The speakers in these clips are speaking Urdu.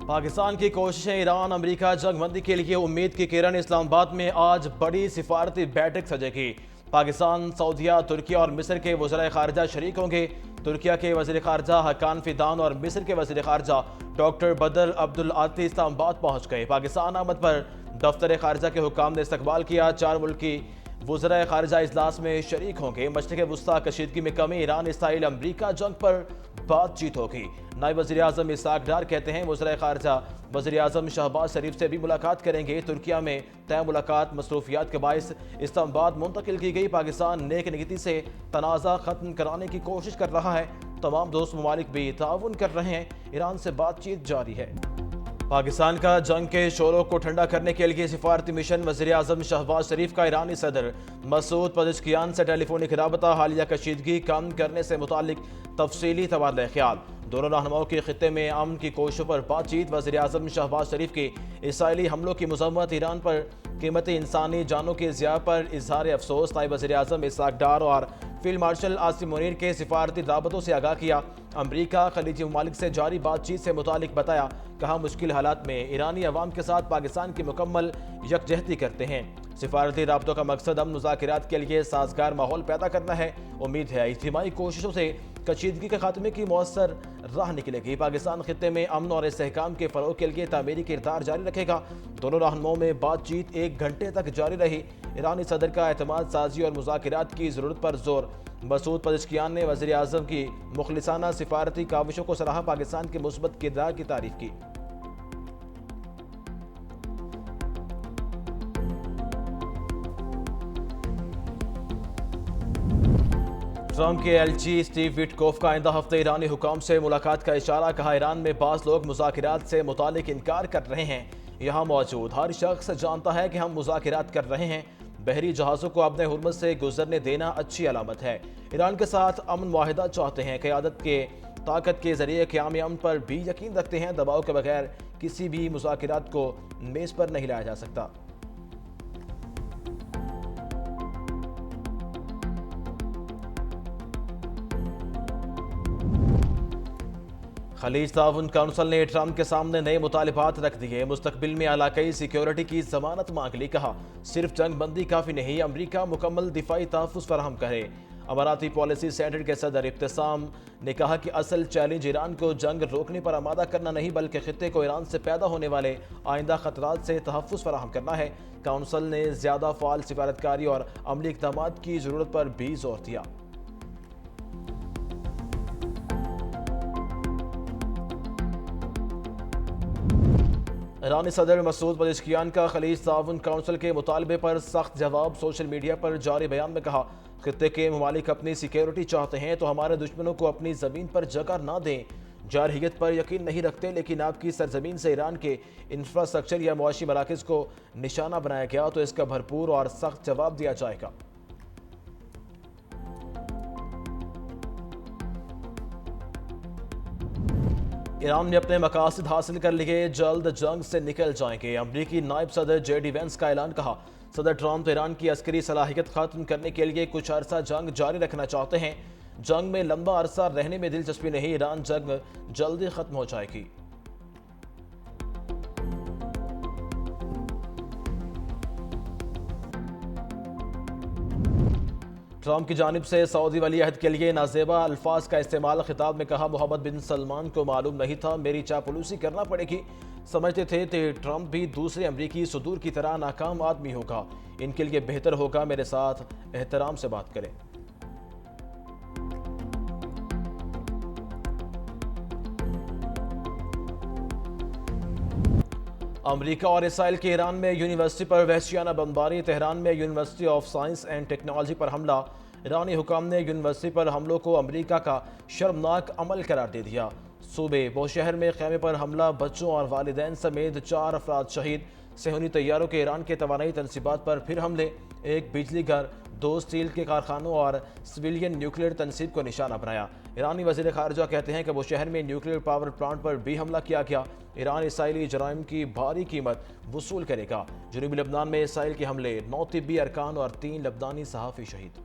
پاکستان کی کوششیں ایران امریکہ جنگ بندی کے لیے امید کی کرن اسلام آباد میں آج بڑی سفارتی بیٹھک سجے گی۔ پاکستان، سعودیہ، ترکیہ اور مصر کے وزرائے خارجہ شریک ہوں گے۔ ترکیہ کے وزیر خارجہ حقان فیدان اور مصر کے وزیر خارجہ ڈاکٹر بدر عبدالعاطی اسلام آباد پہنچ گئے۔ پاکستان آمد پر دفتر خارجہ کے حکام نے استقبال کیا۔ 4 ملکی وزرائے خارجہ اجلاس میں شریک ہوں گے۔ مشرق وسطی کشیدگی میں کمی، ایران اسرائیل امریکہ جنگ پر بات چیت ہوگی۔ نائب وزیر اعظم اسحاق ڈار کہتے ہیں وزرائے خارجہ وزیر اعظم شہباز شریف سے بھی ملاقات کریں گے۔ ترکیہ میں طے ملاقات مصروفیات کے باعث اسلام آباد منتقل کی گئی۔ پاکستان نیک نیتی سے تنازع ختم کرانے کی کوشش کر رہا ہے۔ تمام دوست ممالک بھی تعاون کر رہے ہیں۔ ایران سے بات چیت جاری ہے۔ پاکستان کا جنگ کے شعلوں کو ٹھنڈا کرنے کے لیے سفارتی مشن، وزیر اعظم شہباز شریف کا ایرانی صدر مسعود پزشکیان سے ٹیلی فونک رابطہ، حالیہ کشیدگی کم کرنے سے متعلق تفصیلی تبادلہ خیال، دونوں رہنماؤں کے خطے میں امن کی کوششوں پر بات چیت۔ وزیر اعظم شہباز شریف کی اسرائیلی حملوں کی مذمت، ایران پر قیمتی انسانی جانوں کے ضیاع پر اظہار افسوس۔ نائب وزیر اعظم اسحاق ڈار اور فیلڈ مارشل عاصم منیر کے سفارتی رابطوں سے آگاہ کیا۔ امریکہ خلیجی ممالک سے جاری بات چیت سے متعلق بتایا، کہا مشکل حالات میں ایرانی عوام کے ساتھ پاکستان کی مکمل یکجہتی کرتے ہیں۔ سفارتی رابطوں کا مقصد امن مذاکرات کے لیے سازگار ماحول پیدا کرنا ہے۔ امید ہے اجتماعی کوششوں سے کشیدگی کے خاتمے کی مؤثر راہ نکلے گی۔ پاکستان خطے میں امن اور استحکام کے فروغ کے لیے تعمیری کردار جاری رکھے گا۔ دونوں رہنماؤں میں بات چیت 1 گھنٹے تک جاری رہی۔ ایرانی صدر کا اعتماد سازی اور مذاکرات کی ضرورت پر زور۔ مسعود پزشکیان نے وزیر اعظم کی مخلصانہ سفارتی کاوشوں کو سراہا، پاکستان کے مثبت کردار کی تعریف کی۔ ٹرمپ کے ایلچی اسٹیو وٹکوف کا آئندہ ہفتے ایرانی حکام سے ملاقات کا اشارہ، کہا ایران میں بعض لوگ مذاکرات سے متعلق انکار کر رہے ہیں۔ یہاں موجود ہر شخص جانتا ہے کہ ہم مذاکرات کر رہے ہیں۔ بحری جہازوں کو اپنے حرمت سے گزرنے دینا اچھی علامت ہے۔ ایران کے ساتھ امن معاہدہ چاہتے ہیں، قیادت کے طاقت کے ذریعے قیام امن پر بھی یقین رکھتے ہیں۔ دباؤ کے بغیر کسی بھی مذاکرات کو میز پر نہیں لایا جا سکتا۔ خلیج تعاون کونسل نے ٹرمپ کے سامنے نئے مطالبات رکھ دیے۔ مستقبل میں علاقائی سیکیورٹی کی ضمانت مانگ لی، کہا صرف جنگ بندی کافی نہیں، امریکہ مکمل دفاعی تحفظ فراہم کرے۔ اماراتی پالیسی سینٹر کے صدر ابتسام نے کہا کہ اصل چیلنج ایران کو جنگ روکنے پر آمادہ کرنا نہیں، بلکہ خطے کو ایران سے پیدا ہونے والے آئندہ خطرات سے تحفظ فراہم کرنا ہے۔ کونسل نے زیادہ فعال سفارتکاری اور عملی اقدامات کی ضرورت پر بھی زور دیا۔ ایرانی صدر مسعود پزشکیان کا خلیج تعاون کونسل کے مطالبے پر سخت جواب۔ سوشل میڈیا پر جاری بیان میں کہا خطے کے ممالک اپنی سیکیورٹی چاہتے ہیں تو ہمارے دشمنوں کو اپنی زمین پر جگہ نہ دیں۔ جارحیت پر یقین نہیں رکھتے، لیکن آپ کی سرزمین سے ایران کے انفراسٹرکچر یا معاشی مراکز کو نشانہ بنایا گیا تو اس کا بھرپور اور سخت جواب دیا جائے گا۔ ایران نے اپنے مقاصد حاصل کر لیے، جلد جنگ سے نکل جائیں گے۔ امریکی نائب صدر جے ڈی وینس کا اعلان، کہا صدر ٹرمپ ایران کی عسکری صلاحیت ختم کرنے کے لیے کچھ عرصہ جنگ جاری رکھنا چاہتے ہیں۔ جنگ میں لمبا عرصہ رہنے میں دلچسپی نہیں، ایران جنگ جلدی ختم ہو جائے گی۔ ٹرمپ کی جانب سے سعودی ولی عہد کے لیے نازیبا الفاظ کا استعمال، خطاب میں کہا محمد بن سلمان کو معلوم نہیں تھا، میری چاپلوسی کرنا پڑے گی۔ سمجھتے تھے کہ ٹرمپ بھی دوسرے امریکی صدور کی طرح ناکام آدمی ہوگا، ان کے لیے بہتر ہوگا میرے ساتھ احترام سے بات کریں۔ امریکہ اور اسرائیل کی ایران میں یونیورسٹی پر وحشیانہ بمباری، تہران میں university of science and technology پر حملہ، ایرانی حکام نے یونیورسٹی پر حملوں کو امریکہ کا شرمناک عمل قرار دے دیا۔ صوبے بوشہر میں خیمے پر حملہ، بچوں اور والدین سمیت 4 افراد شہید، صہیونی طیاروں کے ایران کے توانائی تنصیبات پر پھر حملے، 1 بجلی گھر، 2 اسٹیل کے کارخانوں اور سویلین نیوکلیئر تنصیب کو نشانہ بنایا۔ ایرانی وزیر خارجہ کہتے ہیں کہ بوشہر میں نیوکلیئر پاور پلانٹ پر بھی حملہ کیا گیا۔ ایران اسرائیلی جرائم کی بھاری قیمت وصول کرے گا۔ جنوبی لبنان میں اسرائیل کے حملے، 9 طبی ارکان اور 3 لبنانی صحافی شہید۔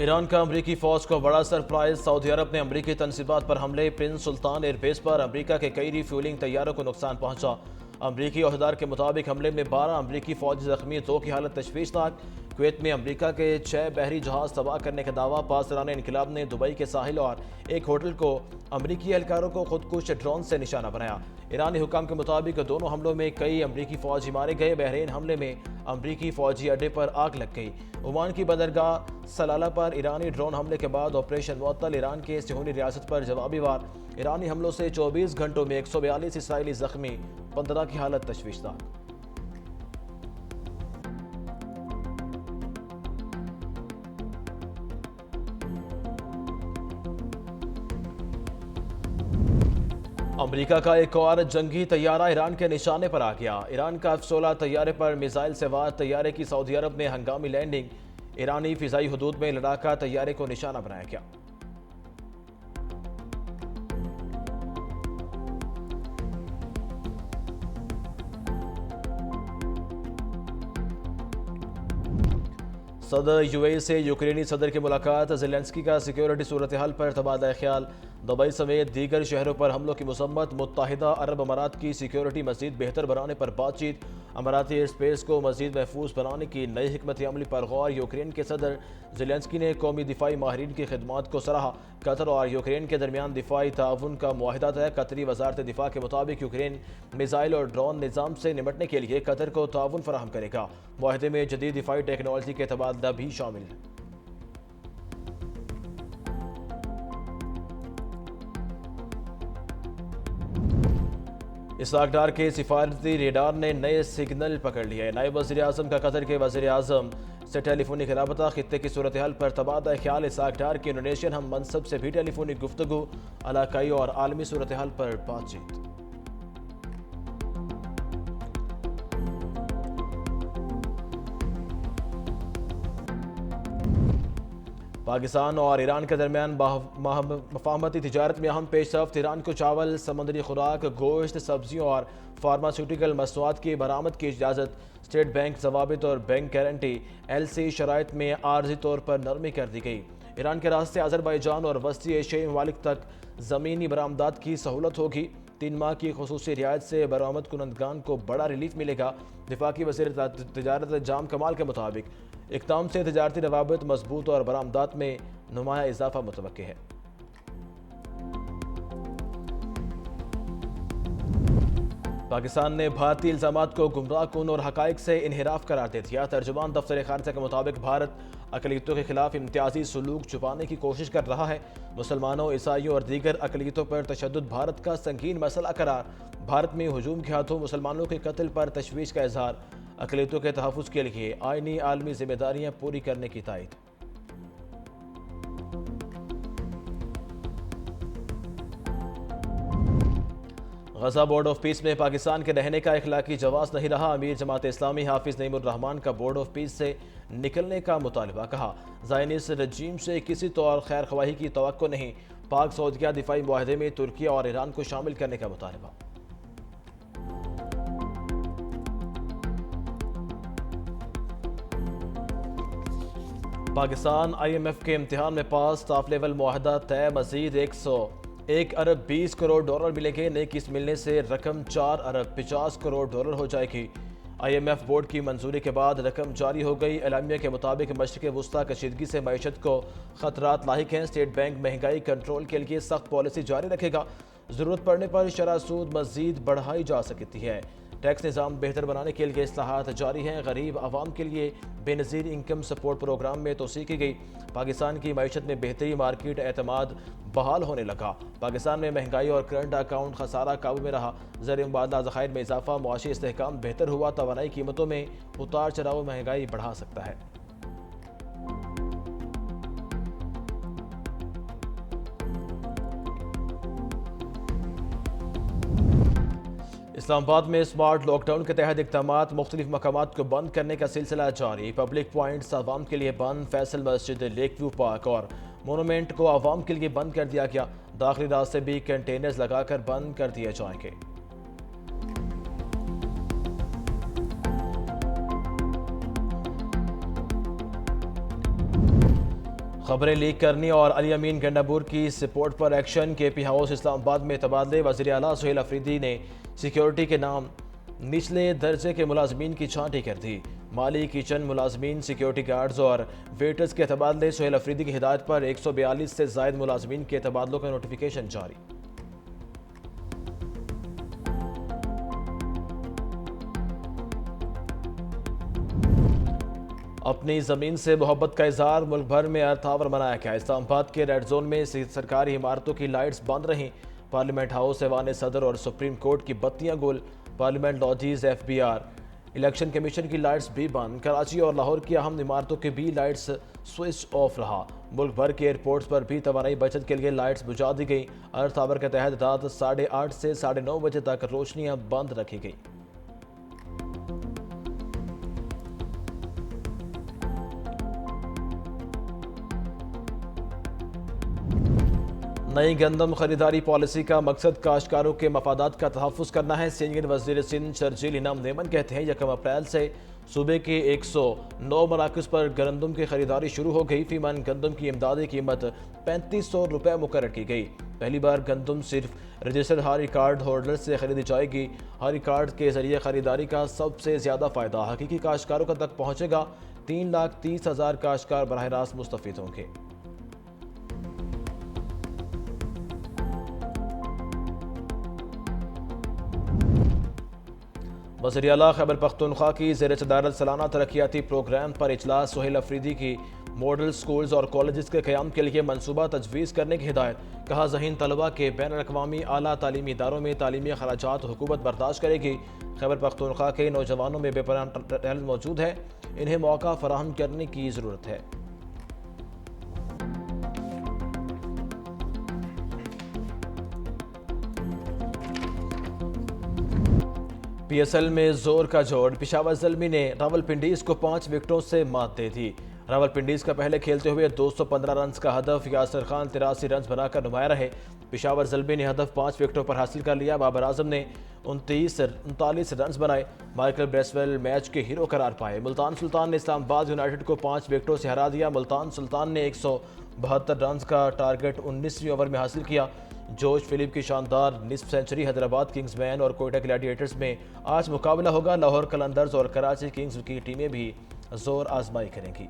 ایران کا امریکی فوج کو بڑا سرپرائز، سعودی عرب نے امریکی تنصیبات پر حملے، پرنس سلطان ایئر بیس پر امریکہ کے کئی ری فیولنگ طیاروں کو نقصان پہنچا۔ امریکی عہدیدار کے مطابق حملے میں 12 امریکی فوجی زخمی، 2 کی حالت تشویشناک۔ کویت میں امریکہ کے 6 بحری جہاز تباہ کرنے کا دعویٰ، پاسداران انقلاب نے دبئی کے ساحل اور ایک ہوٹل کو امریکی اہلکاروں کو خودکش ڈرون سے نشانہ بنایا۔ ایرانی حکام کے مطابق دونوں حملوں میں کئی امریکی فوجی مارے گئے۔ بحرین حملے میں امریکی فوجی اڈے پر آگ لگ گئی۔ عمان کی بندرگاہ سلالہ پر ایرانی ڈرون حملے کے بعد آپریشن معطل، ایران کے صہیونی ریاست پر جوابی وار۔ ایرانی حملوں سے 24 گھنٹوں میں 142 اسرائیلی زخمی، 15 کی حالت تشویشناک۔ امریکہ کا ایک اور جنگی طیارہ ایران کے نشانے پر آ گیا۔ ایران کا F-16 طیارے پر میزائل سے وار طیارے کی سعودی عرب میں ہنگامی لینڈنگ، ایرانی فضائی حدود میں لڑاکا طیارے کو نشانہ بنایا گیا۔ صدر UAE سے یوکرینی صدر کی ملاقات، زیلنسکی کا سیکیورٹی صورتحال پر تبادلہ خیال، دبئی سمیت دیگر شہروں پر حملوں کی مذمت، متحدہ عرب امارات کی سیکیورٹی مزید بہتر بنانے پر بات چیت، اماراتی ایئر اسپیس کو مزید محفوظ بنانے کی نئی حکمت عملی پر غور، یوکرین کے صدر زیلنسکی نے قومی دفاعی ماہرین کی خدمات کو سراہا، قطر اور یوکرین کے درمیان دفاعی تعاون کا معاہدہ طے، قطری وزارت دفاع کے مطابق یوکرین میزائل اور ڈرون نظام سے نمٹنے کے لیے قطر کو تعاون فراہم کرے گا۔ معاہدے میں جدید دفاعی ٹیکنالوجی کے تبادلہ بھی شامل ہے۔ اسحاق ڈار کے سفارتی ریڈار نے نئے سگنل پکڑ لیے، نائب وزیر اعظم کا قطر کے وزیر اعظم سے ٹیلی فونک رابطہ، خطے کی صورتحال پر تبادلہ خیال، اسحاق ڈار کی انڈونیشین ہم منصب سے بھی ٹیلی فونک گفتگو، علاقائی اور عالمی صورتحال پر بات چیت۔ پاکستان اور ایران کے درمیان مفاہمتی تجارت میں اہم پیش رفت، ایران کو چاول، سمندری خوراک، گوشت، سبزیوں اور فارماسیوٹیکل مصنوعات کی برآمد کی اجازت، اسٹیٹ بینک ضوابط اور بینک گارنٹی LC شرائط میں عارضی طور پر نرمی کر دی گئی۔ ایران کے راستے آذربائیجان اور وسطی ایشیائی ممالک تک زمینی برآمدات کی سہولت ہوگی، 3 ماہ کی خصوصی رعایت سے برآمد کنندگان کو بڑا ریلیف ملے گا۔ وفاقی وزیر تجارت جام کمال کے مطابق اقدام سے تجارتی روابط مضبوط اور برآمدات میں نمایاں اضافہ متوقع ہے۔ پاکستان نے بھارتی الزامات کو گمراہ کن اور حقائق سے انحراف قرار دے دیا۔ ترجمان دفتر خارجہ کے مطابق بھارت اقلیتوں کے خلاف امتیازی سلوک چھپانے کی کوشش کر رہا ہے۔ مسلمانوں، عیسائیوں اور دیگر اقلیتوں پر تشدد بھارت کا سنگین مسئلہ قرار، بھارت میں ہجوم کے ہاتھوں مسلمانوں کے قتل پر تشویش کا اظہار، اقلیتوں کے تحفظ کے لیے آئینی عالمی ذمہ داریاں پوری کرنے کی تائید۔ غزہ بورڈ آف پیس میں پاکستان کے رہنے کا اخلاقی جواز نہیں رہا، امیر جماعت اسلامی حافظ نعیم الرحمان کا بورڈ آف پیس سے نکلنے کا مطالبہ، کہا زائنسٹ رجیم سے کسی طور خیر خواہی کی توقع نہیں، پاک سعودیہ دفاعی معاہدے میں ترکیہ اور ایران کو شامل کرنے کا مطالبہ۔ پاکستان IMF کے امتحان میں پاس، ٹاپ لیول معاہدہ طے، مزید 101 ارب 20 کروڑ ڈالر ملیں گے، نئی قسط ملنے سے رقم 4 ارب 50 کروڑ ڈالر ہو جائے گی۔ IMF بورڈ کی منظوری کے بعد رقم جاری ہو گئی۔ اعلامیہ کے مطابق مشرق وسطیٰ کشیدگی سے معیشت کو خطرات لاحق ہیں، اسٹیٹ بینک مہنگائی کنٹرول کے لیے سخت پالیسی جاری رکھے گا، ضرورت پڑنے پر شرح سود مزید بڑھائی جا سکتی ہے۔ ٹیکس نظام بہتر بنانے کے لیے اصلاحات جاری ہیں، غریب عوام کے لیے بے نظیر انکم سپورٹ پروگرام میں توسیع کی گئی، پاکستان کی معیشت میں بہتری، مارکیٹ اعتماد بحال ہونے لگا، پاکستان میں مہنگائی اور کرنٹ اکاؤنٹ خسارہ قابو میں رہا، زر مبادلہ ذخائر میں اضافہ، معاشی استحکام بہتر ہوا، توانائی قیمتوں میں اتار چڑھاؤ مہنگائی بڑھا سکتا ہے۔ اسلام آباد میں سمارٹ لاک ڈاؤن کے تحت اقدامات، مختلف مقامات کو بند کرنے کا سلسلہ جاری، پبلک پوائنٹس عوام کے لیے بند، فیصل مسجد، لیک ویو پارک اور مونومنٹ کو عوام کے لیے بند کر دیا گیا، داخلی راستے بھی کنٹینرز لگا کر بند کر دیے جائیں گے۔ خبریں لیک کرنی اور علی امین گنڈابور کی سپورٹ پر ایکشن کے پی ہاؤس اسلام آباد میں تبادلے وزیر اعلیٰ سہیل افریدی نے سیکیورٹی کے نام نچلے درجے کے ملازمین کی چھانٹی کر دی مالی کچن ملازمین سیکیورٹی گارڈز اور ویٹرز کے تبادلے سہیل افریدی کی ہدایت پر 142 سے زائد ملازمین کے تبادلوں کا نوٹیفیکیشن جاری اپنی زمین سے محبت کا اظہار ملک بھر میں ارتھ آور منایا گیا اسلام آباد کے ریڈ زون میں سرکاری عمارتوں کی لائٹس بند رہیں پارلیمنٹ ہاؤس ایوان صدر اور سپریم کورٹ کی بتیاں گل parliament lodges F B R election commission کی لائٹس بھی بند کراچی اور لاہور کی اہم عمارتوں کے بھی لائٹس سوئچ آف رہا ملک بھر کے ایئرپورٹس پر بھی توانائی بچت کے لیے لائٹس بجھا دی گئی ارتھ آور کے تحت رات 8:30 سے 9:30 بجے تک روشنیاں بند رکھی گئی نئی گندم خریداری پالیسی کا مقصد کاشتکاروں کے مفادات کا تحفظ کرنا ہے سینئر وزیر سندھ شرجیل انعام نیمن کہتے ہیں 1 اپریل سے صوبے کے 109 مراکز پر گندم کی خریداری شروع ہو گئی فی من گندم کی امدادی قیمت 3500 روپے مقرر کی گئی پہلی بار گندم صرف رجسٹرڈ ہاری کارڈ ہولڈر سے خریدی جائے گی ہاری کارڈ کے ذریعے خریداری کا سب سے زیادہ فائدہ حقیقی کاشتکاروں تک پہنچے گا 3,30,000 کاشتکار براہ راست مستفید ہوں گے وزیر اعلیٰ خیبر پختونخوا کی زیر صدارت سالانہ ترقیاتی پروگرام پر اجلاس سہیل افریدی کی ماڈل سکولز اور کالجز کے قیام کے لیے منصوبہ تجویز کرنے کی ہدایت کہا ذہین طلبہ کے بین الاقوامی اعلیٰ تعلیمی اداروں میں تعلیمی اخراجات حکومت برداشت کرے گی خیبر پختونخوا کے نوجوانوں میں بے پناہ ٹیلنٹ موجود ہے انہیں موقع فراہم کرنے کی ضرورت ہے پی ایس ایل میں زور کا جوڑ پشاور زلمی نے راولپنڈیز کو 5 وکٹوں سے مات دے دی راولپنڈیز کا پہلے کھیلتے ہوئے 215 رنز کا ہدف یاسر خان 83 رنز بنا کر نمایاں رہے پشاور زلمی نے ہدف 5 وکٹوں پر حاصل کر لیا بابر اعظم نے 39 رنز بنائے مائیکل بریسویل میچ کے ہیرو قرار پائے ملتان سلطان نے اسلام آباد یونائیٹڈ کو 5 وکٹوں سے ہرا دیا ملتان سلطان نے 172 رنز کا ٹارگٹ 19ویں اوور میں حاصل کیا جوش فلپ کی شاندار نصف سینچری حیدرآباد کنگز مین اور کوئٹہ گلیڈیٹرز میں آج مقابلہ ہوگا لاہور قلندرز اور کراچی کنگز کی ٹیمیں بھی زور آزمائی کریں گی